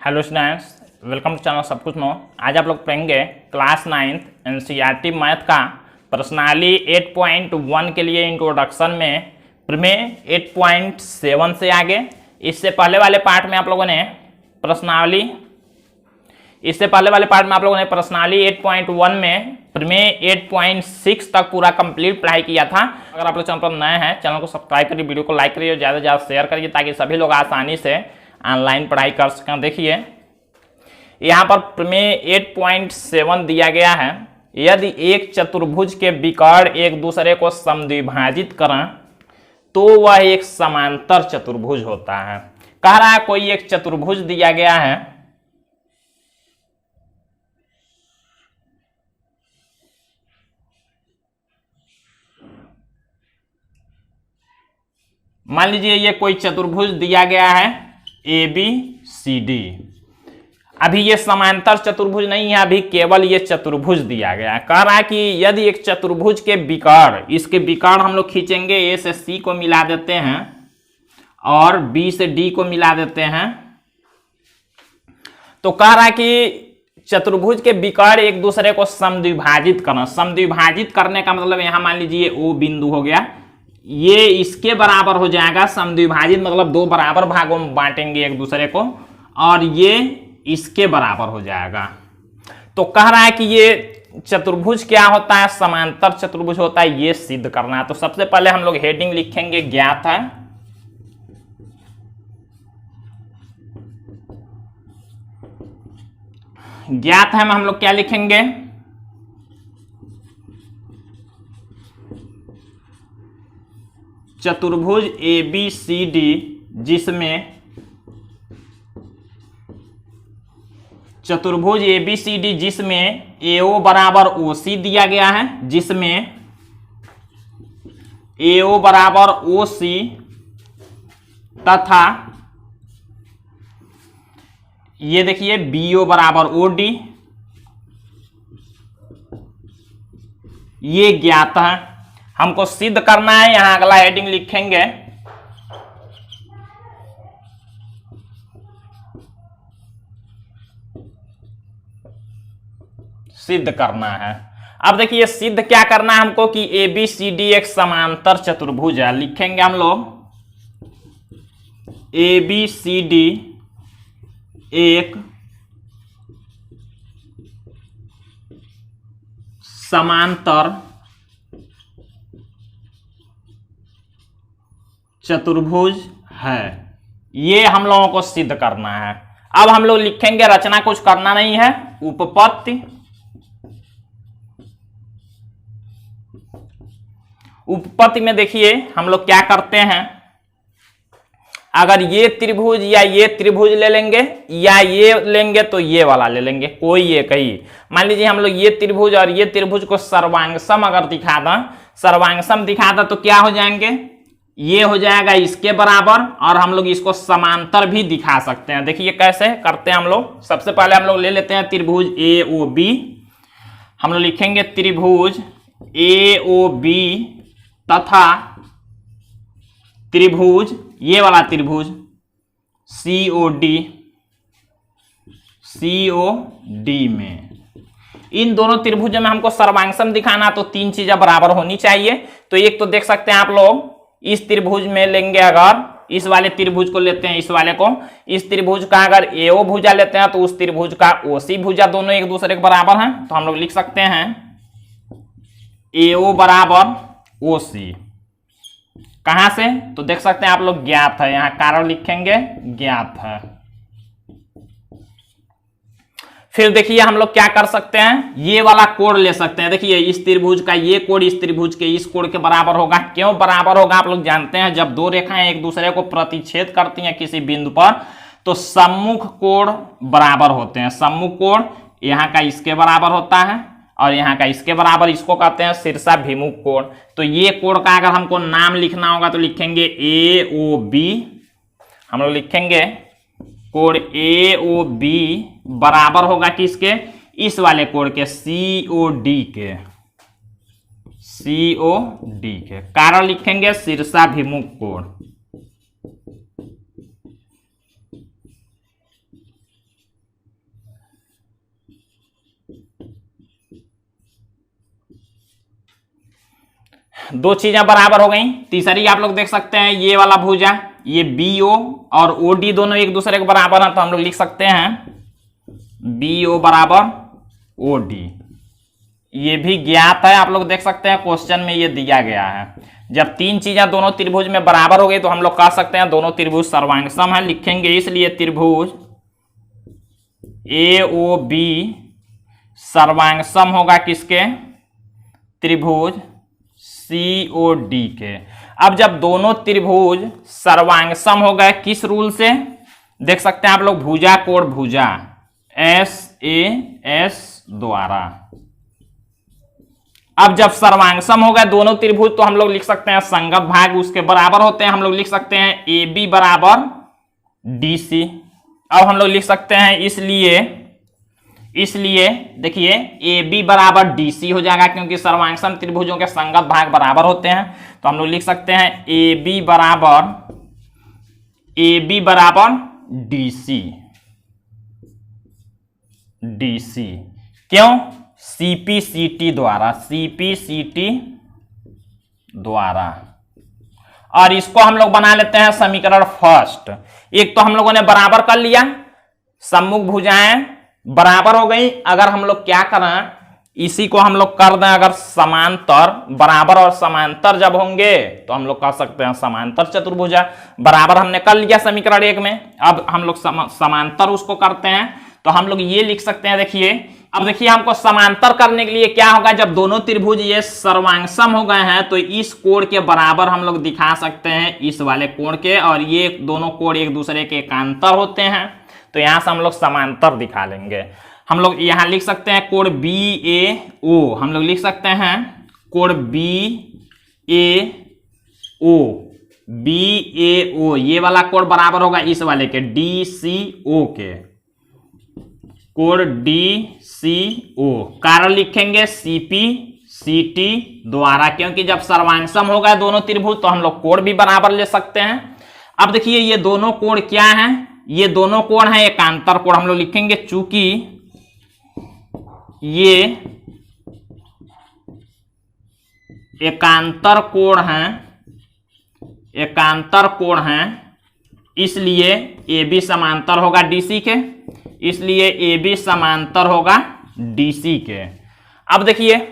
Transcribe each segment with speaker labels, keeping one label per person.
Speaker 1: Hello students, welcome to channel सब कुछ no. आज आप लोग पढ़ेंगे क्लास 9th एनसीईआरटी मैथ का प्रश्नावली 8.1 के लिए इंट्रोडक्शन में प्रमेय 8.7 से आगे। इससे पहले वाले पार्ट में आप लोगों ने प्रश्नावली 8.1 में प्रमेय 8.6 तक पूरा कंप्लीट पढ़ाई किया था। अगर आप लोग चैनल पर नए हैं, चैनल को सब्सक्राइब करिए, वीडियो को लाइक करिए, ज़्यादा से ज़्यादा शेयर करिए ताकि सभी लोग आसानी से ऑनलाइन पढ़ाई कर सकें। देखिए यहाँ पर प्रमेय 8.7 दिया गया है। यदि एक चतुर्भुज के विकर्ण एक दूसरे को समद्विभाजित करें तो वह एक समांतर चतुर्भुज होता है। कह रहा है कोई एक चतुर्भुज दिया गया है, मान लीजिए ये कोई चतुर्भुज दिया गया है ABCD। अभी ये समांतर चतुर्भुज नहीं है, अभी केवल ये चतुर्भुज दिया गया है। कह रहा है कि यदि एक चतुर्भुज के विकर्ण, इसके विकर्ण हम लोग खींचेंगे, A से C को मिला देते हैं और B से D को मिला देते हैं। तो कह रहा है कि चतुर्भुज के विकर्ण एक दूसरे को समद्विभाजित करना। समद्विभाजित करने का मतलब यहां मान लीजिए O बिंदु हो गया, ये इसके बराबर हो जाएगा। समद्विभाजित मतलब दो बराबर भागों में बांटेंगे एक दूसरे को, और ये इसके बराबर हो जाएगा। तो कह रहा है कि ये चतुर्भुज क्या होता है, समांतर चतुर्भुज होता है, ये सिद्ध करना है। तो सबसे पहले हम लोग हेडिंग लिखेंगे ज्ञात है। ज्ञात है में हम लोग क्या लिखेंगे, चतुर्भुज ABCD जिसमें AO बराबर OC दिया गया है, जिसमें AO बराबर OC तथा ये देखिए BO बराबर OD, ये ज्ञात है। हमको सिद्ध करना है। यहां अगला हेडिंग लिखेंगे सिद्ध करना है। अब देखिए सिद्ध क्या करना है हमको कि ABCD एक समांतर चतुर्भुज है। लिखेंगे हम लोग ABCD एक समांतर चतुर्भुज है। ये हम लोगों को सिद्ध करना है। अब हम लोग लिखेंगे, रचना कुछ करना नहीं है, उपपत्ति। उपपत्ति में देखिए हम लोग क्या करते हैं, अगर ये त्रिभुज या ये त्रिभुज ले लेंगे या ये लेंगे तो ये वाला ले लेंगे, कोई एक ही। मान लीजिए हम लोग ये त्रिभुज और ये त्रिभुज को सर्वांगसम अगर दिखा दें, सर्वांगसम दिखा दें तो क्या हो जाएंगे, ये हो जाएगा इसके बराबर, और हम लोग इसको समांतर भी दिखा सकते हैं। देखिए कैसे करते हैं हम लोग। सबसे पहले हम लोग ले लेते हैं त्रिभुज AOB। हम लोग लिखेंगे त्रिभुज AOB तथा त्रिभुज, ये वाला त्रिभुज COD में, इन दोनों त्रिभुजों में हमको सर्वांगसम दिखाना, तो तीन चीजें बराबर होनी चाहिए। तो एक तो देख सकते हैं आप लोग, इस त्रिभुज में लेंगे, अगर इस वाले त्रिभुज को लेते हैं, इस वाले को, इस त्रिभुज का अगर AO भुजा लेते हैं तो उस त्रिभुज का OC भुजा, दोनों एक दूसरे के बराबर हैं। तो हम लोग लिख सकते हैं AO बराबर OC। कहां से, तो देख सकते हैं आप लोग ज्ञात है, यहां कारण लिखेंगे ज्ञात है। फिर देखिए हम लोग क्या कर सकते हैं, ये वाला कोण ले सकते हैं। देखिए इस त्रिभुज का ये कोण इस त्रिभुज के इस कोण के बराबर होगा। क्यों बराबर होगा, आप लोग जानते हैं, जब दो रेखाएं एक दूसरे को प्रतिच्छेद करती हैं किसी बिंदु पर तो सम्मुख कोण बराबर होते हैं। सम्मुख कोण यहाँ का इसके बराबर होता है और यहाँ का इसके बराबर, इसको कहते हैं शीर्षाभिमुख कोण। तो ये कोण का अगर हमको नाम लिखना होगा तो लिखेंगे AOB। हम लोग लिखेंगे कोण AOB बराबर होगा किसके, इस वाले कोण के COD के। कारण लिखेंगे शीर्षाभिमुख कोण। दो चीजें बराबर हो गई। तीसरी आप लोग देख सकते हैं ये वाला भुजा, ये BO और OD दोनों एक दूसरे के बराबर हैं, तो हम लोग लिख सकते हैं BO बराबर OD। ये भी ज्ञात है, आप लोग देख सकते हैं क्वेश्चन में ये दिया गया है। जब तीन चीजें दोनों त्रिभुज में बराबर हो गई तो हम लोग कह सकते हैं दोनों त्रिभुज सर्वांग सम है, लिखेंगे इसलिए त्रिभुज AOB सर्वांग सम होगा किसके, त्रिभुज COD के। अब जब दोनों त्रिभुज सर्वांग सम हो गए किस रूल से, देख सकते हैं आप लोग, भुजा कोण भुजा SAS द्वारा। अब जब सर्वांग सम हो गए दोनों त्रिभुज तो हम लोग लिख सकते हैं संगत भाग उसके बराबर होते हैं, हम लोग लिख सकते हैं AB बराबर DC। अब हम लोग लिख सकते हैं इसलिए देखिए AB बराबर DC हो जाएगा, क्योंकि सर्वांग सम त्रिभुजों के संगत भाग बराबर होते हैं। तो हम लोग लिख सकते हैं AB बराबर DC। क्यों, CP/CT द्वारा। और इसको हम लोग बना लेते हैं समीकरण फर्स्ट। एक तो हम लोगों ने बराबर कर लिया, सम्मुख भुजाएं बराबर हो गई। अगर हम लोग क्या करें, इसी को हम लोग कर दें, अगर समांतर, बराबर और समांतर जब होंगे तो हम लोग कह सकते हैं समांतर चतुर्भुजा। बराबर हमने कर लिया समीकरण 1 में, अब हम लोग समांतर उसको करते हैं, तो हम लोग ये लिख सकते हैं। देखिए अब देखिए हमको समांतर करने के लिए क्या होगा, जब दोनों त्रिभुज ये सर्वांग सम हो गए हैं तो इस कोण के बराबर हम लोग दिखा सकते हैं इस वाले कोण के, और ये दोनों कोण एक दूसरे के एकांतर होते हैं, तो यहां से हम लोग समांतर दिखा लेंगे। हम लोग यहां लिख सकते हैं कोण BAO, हम लोग लिख सकते हैं कोण BAO, ये वाला कोण बराबर होगा इस वाले के DCO के, कोण DCO। कारण लिखेंगे CP/CT द्वारा, क्योंकि जब सर्वांग सम हो गए दोनों त्रिभुज तो हम लोग कोण भी बराबर ले सकते हैं। अब देखिए ये दोनों कोण क्या हैं, ये दोनों कोण हैं एकांतर कोण। हम लोग लिखेंगे चूंकि ये एकांतर कोण हैं, इसलिए AB समांतर होगा DC के, इसलिए AB समांतर होगा DC के। अब देखिए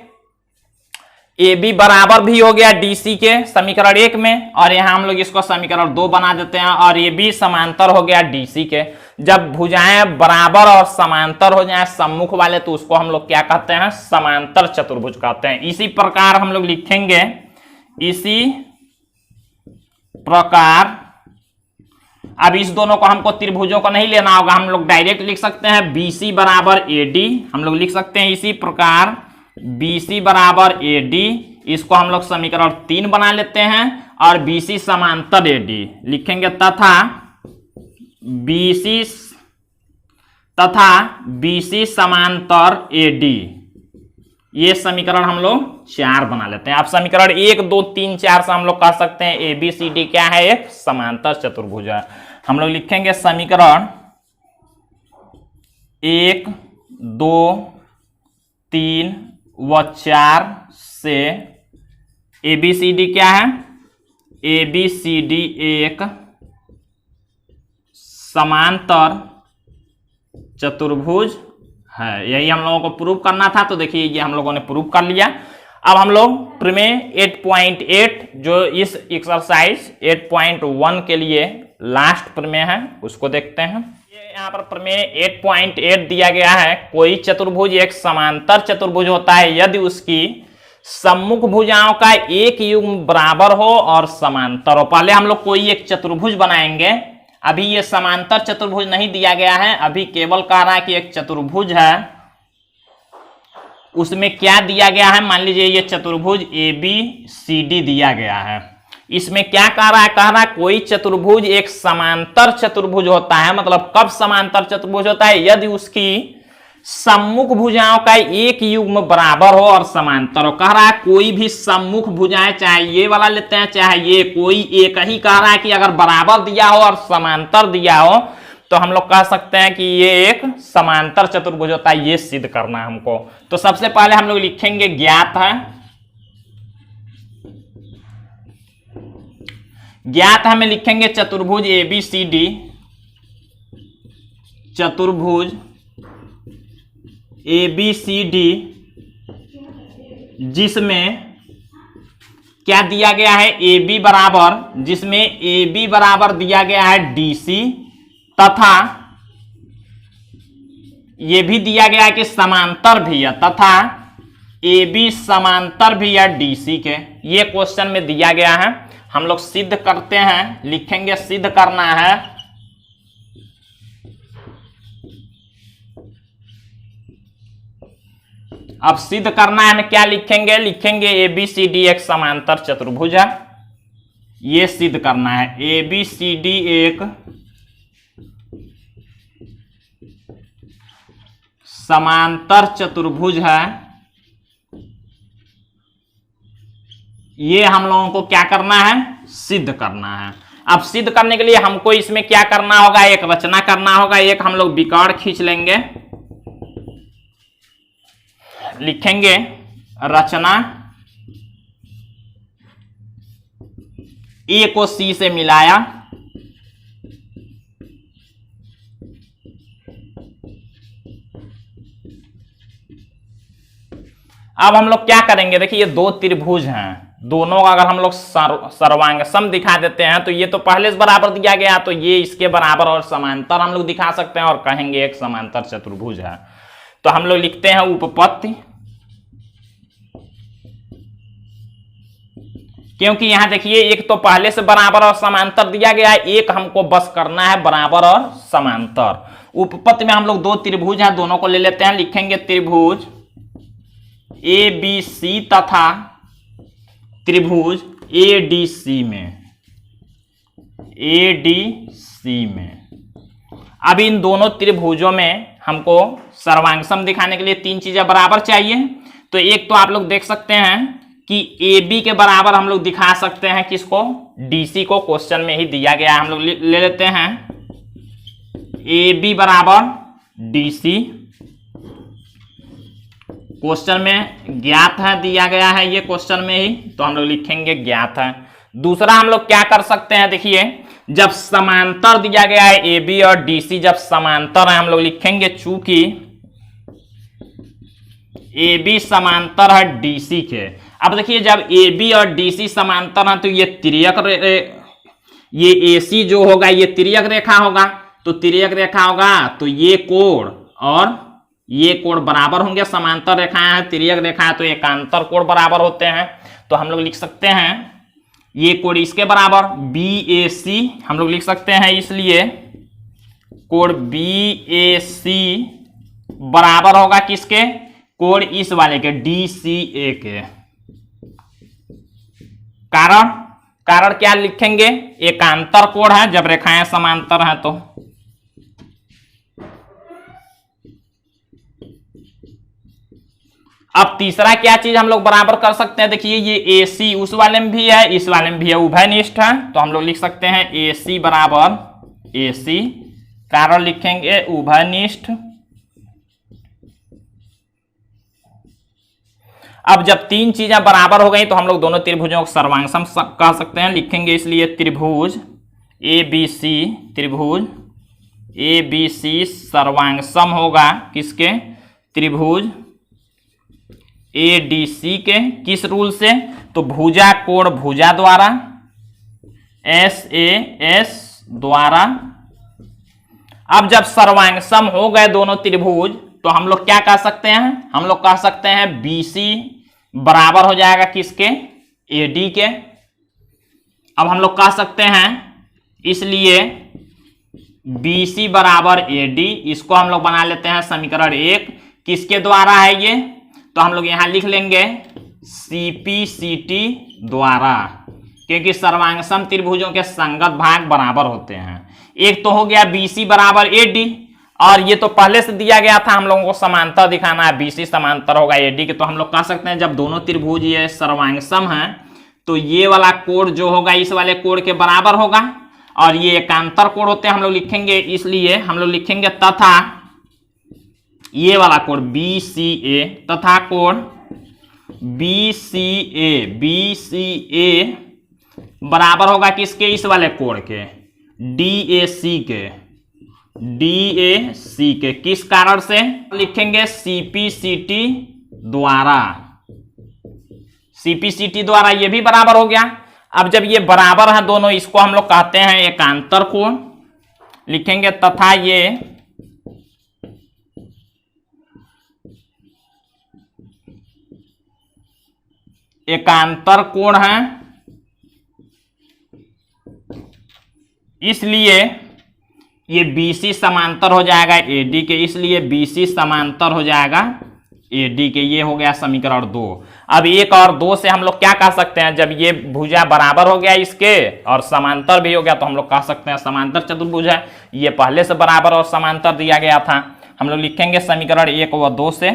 Speaker 1: AB बराबर भी हो गया DC के समीकरण 1 में, और यहां हम लोग इसको समीकरण 2 बना देते हैं, और AB समांतर हो गया DC के। जब भुजाएं बराबर और समांतर हो जाएं सम्मुख वाले तो उसको हम लोग क्या कहते हैं, समांतर चतुर्भुज कहते हैं। इसी प्रकार हम लोग लिखेंगे, इसी प्रकार, अब इस दोनों को हमको त्रिभुजों को नहीं लेना होगा, हम लोग डायरेक्ट लिख सकते हैं BC बराबर AD। हम लोग लिख सकते हैं इसी प्रकार BC बराबर AD, इसको हम लोग समीकरण 3 बना लेते हैं, और BC समांतर AD लिखेंगे, तथा BC समांतर AD, ये समीकरण हम लोग 4 बना लेते हैं। अब समीकरण 1 2 3 4 से हम लोग कह सकते हैं ABCD क्या है, एक समांतर चतुर्भुज है। हम लोग लिखेंगे समीकरण 1 2 3 व 4 से ABCD क्या है, ABCD एक समांतर चतुर्भुज है। यही हम लोगों को प्रूव करना था, तो देखिए ये हम लोगों ने प्रूव कर लिया। अब हम लोग प्रमेय 8.8 जो इस एक्सरसाइज 8.1 के लिए लास्ट प्रमेय है उसको देखते हैं। ये यहाँ पर प्रमेय 8.8 दिया गया है, कोई चतुर्भुज एक समांतर चतुर्भुज होता है यदि उसकी सम्मुख भुजाओं का एक युग्म बराबर हो और समांतर हो। पहले हम लोग कोई एक चतुर्भुज बनाएंगे, अभी ये समांतर चतुर्भुज नहीं दिया गया है, अभी केवल कह रहा है कि एक चतुर्भुज है, उसमें क्या दिया गया है, मान लीजिए ये चतुर्भुज ABCD दिया गया है। इसमें क्या कह रहा है, कह रहा है कोई चतुर्भुज एक समांतर चतुर्भुज होता है। मतलब कब समांतर चतुर्भुज होता है, यदि उसकी सम्मुख भुजाओं का एक युग्म बराबर हो और समांतर हो। कह रहा है कोई भी सम्मुख भुजाएं, चाहे ये वाला लेते हैं चाहे ये, कोई एक ही कह रहा है कि अगर बराबर दिया हो और समांतर दिया हो तो हम लोग कह सकते हैं कि ये एक समांतर चतुर्भुज होता है। ये सिद्ध करना है हमको। तो सबसे पहले हम लोग लिखेंगे ज्ञात है, ज्ञात हमें लिखेंगे चतुर्भुज ABCD, चतुर्भुज ABCD जिसमें क्या दिया गया है, AB बराबर, जिसमें AB बराबर दिया गया है DC तथा ये भी दिया गया है कि समांतर भी है, तथा AB समांतर भी है DC के। ये क्वेश्चन में दिया गया है। हम लोग सिद्ध करते हैं, लिखेंगे सिद्ध करना है। अब सिद्ध करना है, हमें क्या लिखेंगे, लिखेंगे ABCD एक समांतर चतुर्भुज है। ये सिद्ध करना है, ABCD एक समांतर चतुर्भुज है। ये हम लोगों को क्या करना है, सिद्ध करना है। अब सिद्ध करने के लिए हमको इसमें क्या करना होगा, एक रचना करना होगा। एक हम लोग विकर्ण खींच लेंगे, लिखेंगे रचना, A को C से मिलाया, अब हम लोग क्या करेंगे, देखिए ये दो त्रिभुज हैं, दोनों का अगर हम लोग सर्वांग सम दिखा देते हैं तो ये तो पहले से बराबर दिया गया, तो ये इसके बराबर और समांतर हम लोग दिखा सकते हैं और कहेंगे एक समांतर चतुर्भुज है। तो हम लोग लिखते हैं उपपत्ति, क्योंकि यहां देखिए एक तो पहले से बराबर और समांतर दिया गया है, एक हमको बस करना है बराबर और समांतर। उपपत्ति में हम लोग दो त्रिभुज हैं, दोनों को ले लेते हैं, लिखेंगे त्रिभुज ABC तथा त्रिभुज ADC में। अब इन दोनों त्रिभुजों में हमको सर्वांग सम दिखाने के लिए तीन चीजें बराबर चाहिए। तो एक तो आप लोग देख सकते हैं कि AB के बराबर हम लोग दिखा सकते हैं किसको, DC को। क्वेश्चन में ही दिया गया है, हम लोग ले लेते हैं AB बराबर DC। क्वेश्चन में ज्ञात है, दिया गया है ये क्वेश्चन में ही, तो हम लोग लिखेंगे ज्ञात है। दूसरा हम लोग क्या कर सकते हैं, देखिए जब समांतर दिया गया है AB और DC, जब समांतर है हम लोग लिखेंगे चूंकि AB समांतर है DC के। अब देखिए जब AB और DC समांतर है तो ये तिर्यक, ये AC जो होगा ये तिर्यक रेखा होगा, तो तिर्यक रेखा होगा तो ये कोण और ये कोण बराबर होंगे। समांतर रेखाएं हैं, तिर्यक रेखा है तो एकांतर कोण बराबर होते हैं। तो हम लोग लिख सकते हैं ये कोण इसके बराबर BAC हम लोग लिख सकते हैं, इसलिए कोण BAC बराबर होगा किसके, कोण इस वाले के DCA के। कारण क्या लिखेंगे, एकांतर कोण है जब रेखाएं समांतर हैं। तो अब तीसरा क्या चीज हम लोग बराबर कर सकते हैं, देखिए ये AC उस वाले में भी है, इस वाले में भी है, उभयनिष्ठ है। तो हम लोग लिख सकते हैं AC बराबर AC, कारण लिखेंगे उभयनिष्ठ। अब जब तीन चीजें बराबर हो गई तो हम लोग दोनों त्रिभुजों को सर्वांग सम कह सकते हैं, लिखेंगे इसलिए त्रिभुज ABC, त्रिभुज ABC सर्वांग सम होगा किसके, त्रिभुज ADC के। किस रूल से, तो भुजा कोण भुजा द्वारा, SAS द्वारा। अब जब सर्वांग सम हो गए दोनों त्रिभुज तो हम लोग क्या कह सकते हैं, हम लोग कह सकते हैं BC बराबर हो जाएगा किसके, AD के। अब हम लोग कह सकते हैं इसलिए BC बराबर AD, इसको हम लोग बना लेते हैं समीकरण 1। किसके द्वारा है ये, तो हम लोग यहां लिख लेंगे CPCT द्वारा, क्योंकि सर्वांग सम त्रिभुजों के संगत भाग बराबर होते हैं। एक तो हो गया BC बराबर AD, और ये तो पहले से दिया गया था, हम लोगों को समांतर दिखाना है, BC समांतर होगा AD के। तो हम लोग कह सकते हैं जब दोनों त्रिभुज ये सर्वांग सम है तो ये वाला कोण जो होगा इस वाले कोण के बराबर होगा, और ये एकांतर कोण होते हैं हम लोग लिखेंगे, इसलिए हम लोग लिखेंगे तथा ये वाला कोण BCA तथा कोण BCA बराबर होगा किसके, इस वाले कोण के, DAC के, DAC के। किस कारण से लिखेंगे, CPCT द्वारा, CPCT द्वारा। ये भी बराबर हो गया। अब जब ये बराबर है दोनों, इसको हम लोग कहते हैं एकांतर कोण, लिखेंगे तथा ये एकांतर कोण है, इसलिए ये BC समांतर हो जाएगा AD के, इसलिए BC समांतर हो जाएगा AD के। ये हो गया समीकरण 2। अब 1 और 2 से हम लोग क्या कह सकते हैं, जब ये भुजा बराबर हो गया इसके और समांतर भी हो गया, तो हम लोग कह सकते हैं समांतर चतुर्भुज है। ये पहले से बराबर और समांतर दिया गया था। हम लोग लिखेंगे समीकरण 1 व 2 से,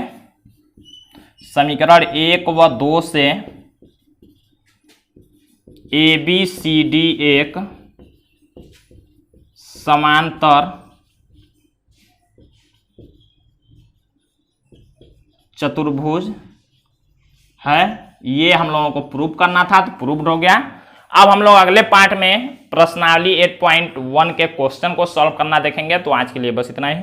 Speaker 1: समीकरण 1 व 2 से ABCD एक समांतर चतुर्भुज है। ये हम लोगों को प्रूव करना था, तो प्रूव्ड हो गया। अब हम लोग अगले पार्ट में प्रश्नावली 8.1 के क्वेश्चन को सॉल्व करना देखेंगे। तो आज के लिए बस इतना ही।